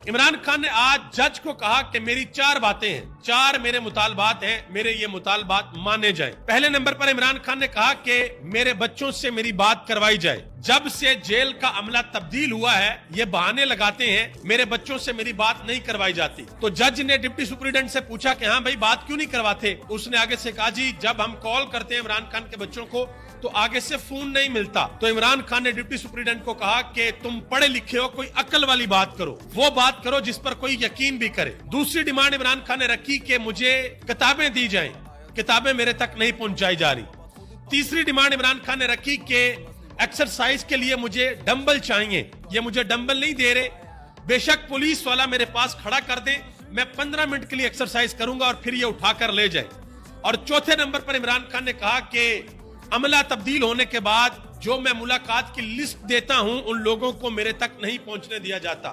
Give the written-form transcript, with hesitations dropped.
इमरान खान ने आज जज को कहा कि मेरी 4 बातें हैं, 4 मेरे मुतालबात हैं, मेरे ये मुतालबात माने जाएं। पहले नंबर पर इमरान खान ने कहा कि मेरे बच्चों से मेरी बात करवाई जाए। जब से जेल का अमला तब्दील हुआ है ये बहाने लगाते हैं मेरे बच्चों से मेरी बात नहीं करवाई जाती। तो जज ने डिप्टी सुपरिटेंडेंट से पूछा कि हाँ भाई बात क्यों नहीं करवाते। उसने आगे से कहा जी जब हम कॉल करते हैं इमरान खान के बच्चों को तो आगे से फोन नहीं मिलता। तो इमरान खान ने डिप्टी सुपरिटेंडेंट को कहा कि तुम पढ़े लिखे हो, कोई अक्ल वाली बात करो, वो बात करो जिस पर कोई यकीन भी करे। दूसरी डिमांड इमरान खान ने रखी कि मुझे किताबें दी जाएं, किताबें मेरे तक नहीं पहुंचाई जा रही। तीसरी डिमांड इमरान खान ने रखी कि एक्सरसाइज के लिए मुझे डंबल चाहिए, ये मुझे डंबल नहीं दे रहे, बेशक पुलिस वाला मेरे पास खड़ा कर दे, मैं 15 मिनट के लिए एक्सरसाइज करूंगा और फिर ये उठाकर ले जाए। और चौथे नंबर पर इमरान खान ने कहा कि अमला तब्दील होने के बाद जो मैं मुलाकात की लिस्ट देता हूं उन लोगों को मेरे तक नहीं पहुंचने दिया जाता।